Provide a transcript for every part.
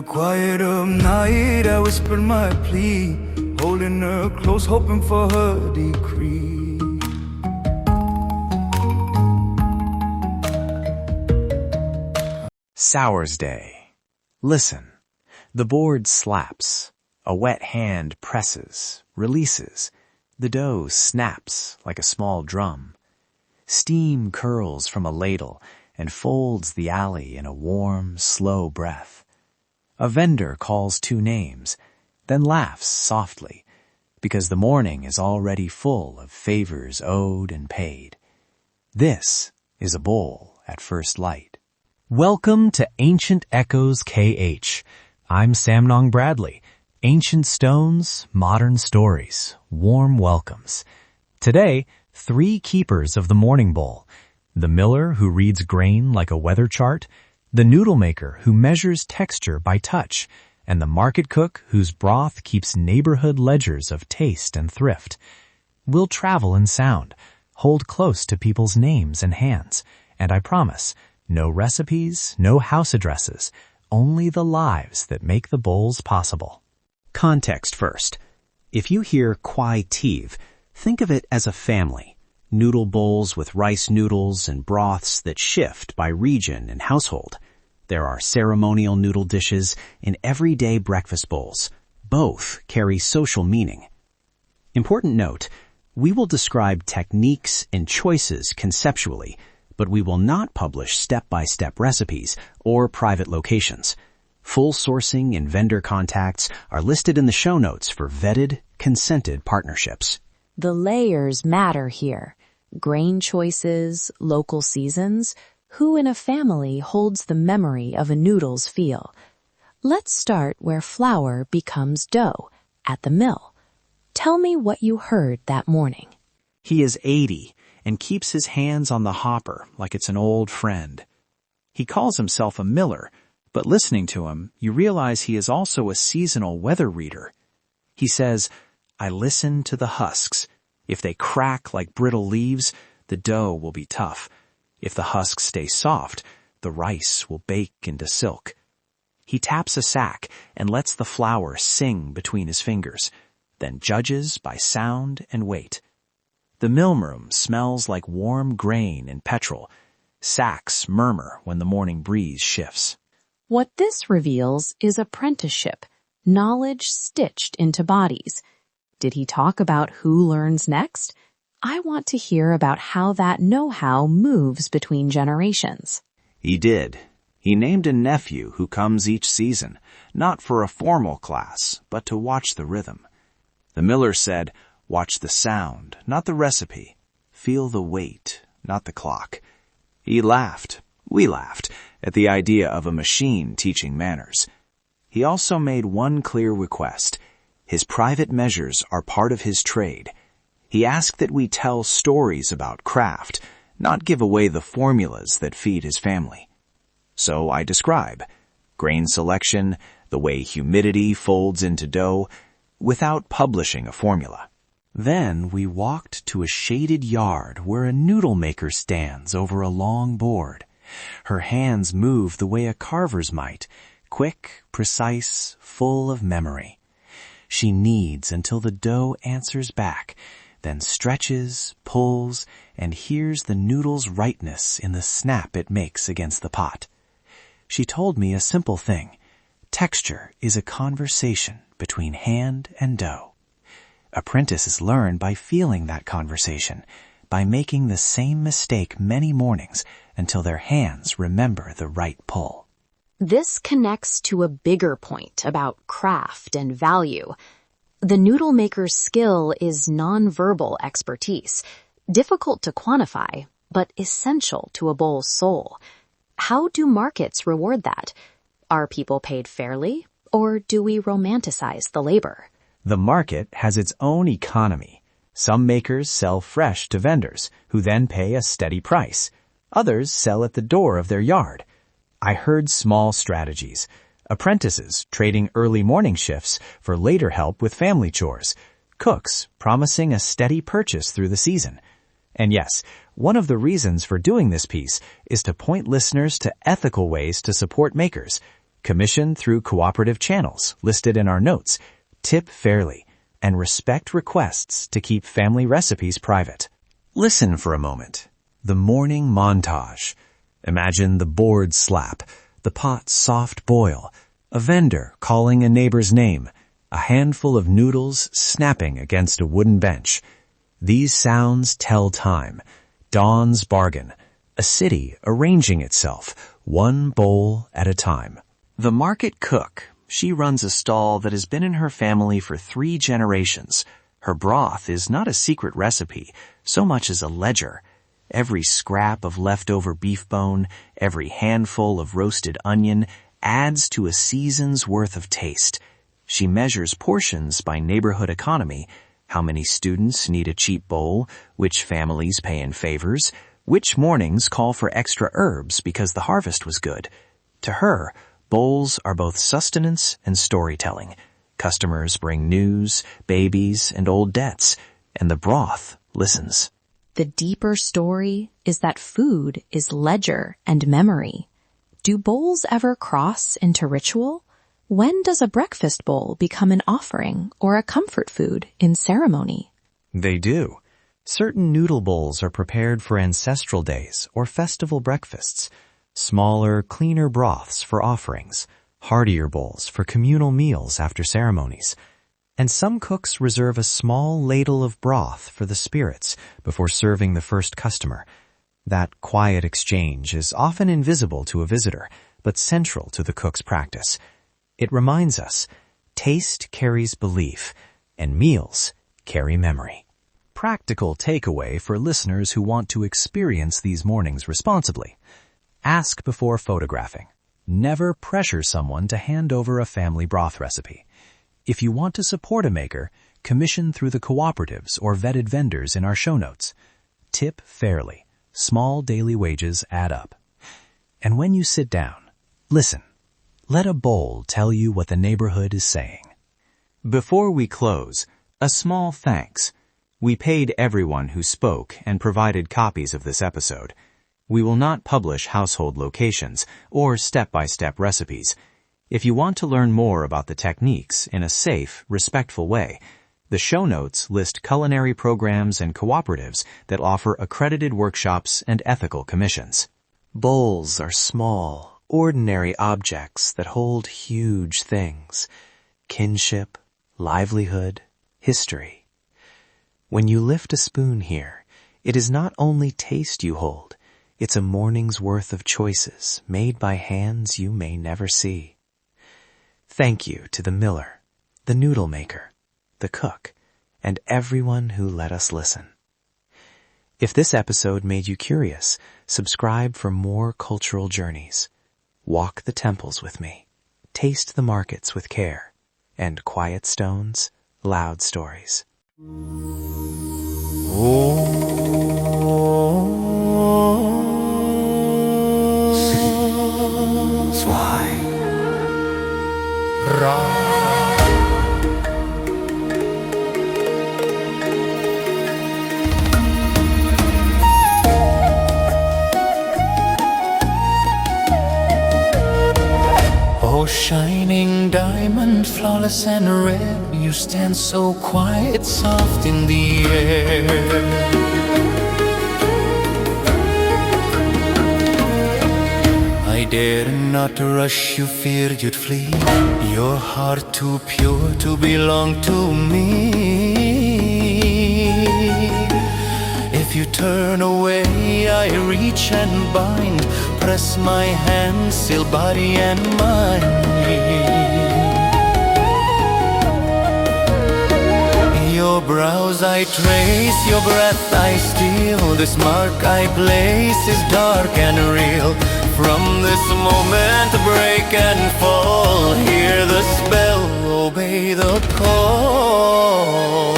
quiet of night, I whispered my plea, holding her close, hoping for her decree. Sours Day. Listen. The board slaps. A wet hand presses, releases. The dough snaps like a small drum. Steam curls from a ladle and folds the alley in a warm, slow breath. A vendor calls 2 names, then laughs softly, because the morning is already full of favors owed and paid. This is a bowl at first light. Welcome to Ancient Echoes KH. I'm Samnong Bradley. Ancient stones, modern stories, warm welcomes. Today, 3 keepers of the morning bowl. The miller who reads grain like a weather chart, the noodle maker who measures texture by touch, and the market cook whose broth keeps neighborhood ledgers of taste and thrift. We'll travel in sound, hold close to people's names and hands, and I promise, no recipes, no house addresses, only the lives that make the bowls possible. Context first. If you hear Kwai Tive, think of it as a family. Noodle bowls with rice noodles and broths that shift by region and household. There are ceremonial noodle dishes and everyday breakfast bowls. Both carry social meaning. Important note, we will describe techniques and choices conceptually, but we will not publish step-by-step recipes or private locations. Full sourcing and vendor contacts are listed in the show notes for vetted, consented partnerships. The layers matter here. Grain choices, local seasons, who in a family holds the memory of a noodle's feel. Let's start where flour becomes dough, at the mill. Tell me what you heard that morning. He is 80 and keeps his hands on the hopper like it's an old friend. He calls himself a miller, but listening to him, you realize he is also a seasonal weather reader. He says, I listen to the husks. If they crack like brittle leaves, the dough will be tough. If the husks stay soft, the rice will bake into silk. He taps a sack and lets the flour sing between his fingers, then judges by sound and weight. The mill room smells like warm grain and petrol. Sacks murmur when the morning breeze shifts. What this reveals is apprenticeship, knowledge stitched into bodies. Did he talk about who learns next? I want to hear about how that know-how moves between generations. He did. He named a nephew who comes each season, not for a formal class, but to watch the rhythm. The miller said, watch the sound, not the recipe. Feel the weight, not the clock. He laughed. We laughed at the idea of a machine teaching manners. He also made one clear request. His private measures are part of his trade. He asked that we tell stories about craft, not give away the formulas that feed his family. So I describe grain selection, the way humidity folds into dough, without publishing a formula. Then we walked to a shaded yard where a noodle maker stands over a long board. Her hands move the way a carver's might, quick, precise, full of memory. She kneads until the dough answers back, then stretches, pulls, and hears the noodle's rightness in the snap it makes against the pot. She told me a simple thing. Texture is a conversation between hand and dough. Apprentices learn by feeling that conversation, by making the same mistake many mornings until their hands remember the right pull. This connects to a bigger point about craft and value. The noodle maker's skill is nonverbal expertise, difficult to quantify, but essential to a bowl's soul. How do markets reward that? Are people paid fairly, or do we romanticize the labor? The market has its own economy. Some makers sell fresh to vendors, who then pay a steady price. Others sell at the door of their yard. I heard small strategies. Apprentices trading early morning shifts for later help with family chores. Cooks promising a steady purchase through the season. And yes, one of the reasons for doing this piece is to point listeners to ethical ways to support makers. Commission through cooperative channels listed in our notes. Tip fairly and respect requests to keep family recipes private. Listen for a moment. The morning montage. Imagine the board slap, the pot's soft boil, a vendor calling a neighbor's name, a handful of noodles snapping against a wooden bench. These sounds tell time. Dawn's bargain. A city arranging itself, one bowl at a time. The market cook. She runs a stall that has been in her family for 3 generations. Her broth is not a secret recipe, so much as a ledger. Every scrap of leftover beef bone, every handful of roasted onion adds to a season's worth of taste. She measures portions by neighborhood economy, how many students need a cheap bowl, which families pay in favors, which mornings call for extra herbs because the harvest was good. To her, bowls are both sustenance and storytelling. Customers bring news, babies, and old debts, and the broth listens. The deeper story is that food is ledger and memory. Do bowls ever cross into ritual? When does a breakfast bowl become an offering or a comfort food in ceremony? They do. Certain noodle bowls are prepared for ancestral days or festival breakfasts. Smaller, cleaner broths for offerings, heartier bowls for communal meals after ceremonies. And some cooks reserve a small ladle of broth for the spirits before serving the first customer. That quiet exchange is often invisible to a visitor, but central to the cook's practice. It reminds us, taste carries belief, and meals carry memory. Practical takeaway for listeners who want to experience these mornings responsibly. Ask before photographing. Never pressure someone to hand over a family broth recipe. If you want to support a maker, commission through the cooperatives or vetted vendors in our show notes. Tip fairly. Small daily wages add up. And when you sit down, listen. Let a bowl tell you what the neighborhood is saying. Before we close, a small thanks. We paid everyone who spoke and provided copies of this episode. We will not publish household locations or step-by-step recipes. If you want to learn more about the techniques in a safe, respectful way, the show notes list culinary programs and cooperatives that offer accredited workshops and ethical commissions. Bowls are small, ordinary objects that hold huge things. Kinship, livelihood, history. When you lift a spoon here, it is not only taste you hold, it's a morning's worth of choices made by hands you may never see. Thank you to the miller, the noodle maker, the cook, and everyone who let us listen. If this episode made you curious, subscribe for more cultural journeys. Walk the temples with me, taste the markets with care, and quiet stones, loud stories. Oh, shining diamond, flawless and rare, you stand so quiet, soft in the air. I dared not to rush you, feared you'd flee. Your heart too pure to belong to me. If you turn away, I reach and bind, press my hand, still body and mind. Your brows I trace, your breath I steal. This mark I place is dark and real. From this moment break and fall, hear the spell, obey the call.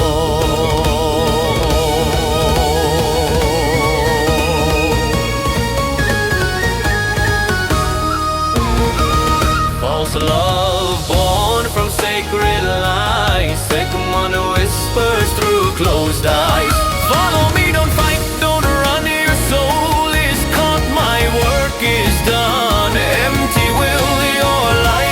False love born from sacred lies, second one whispers through closed eyes. Follow me, don't fight, don't run, your soul is caught, my work is done. Empty will your life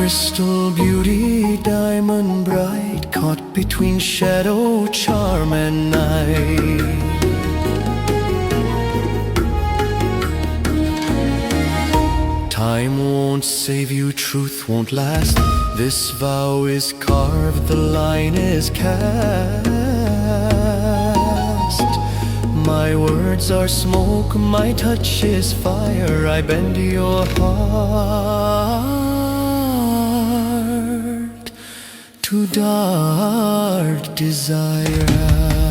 crystal beauty, diamond bright, caught between shadow, charm, and night. Time won't save you, truth won't last. This vow is carved, the line is cast. My words are smoke, my touch is fire. I bend your heart to dark desire.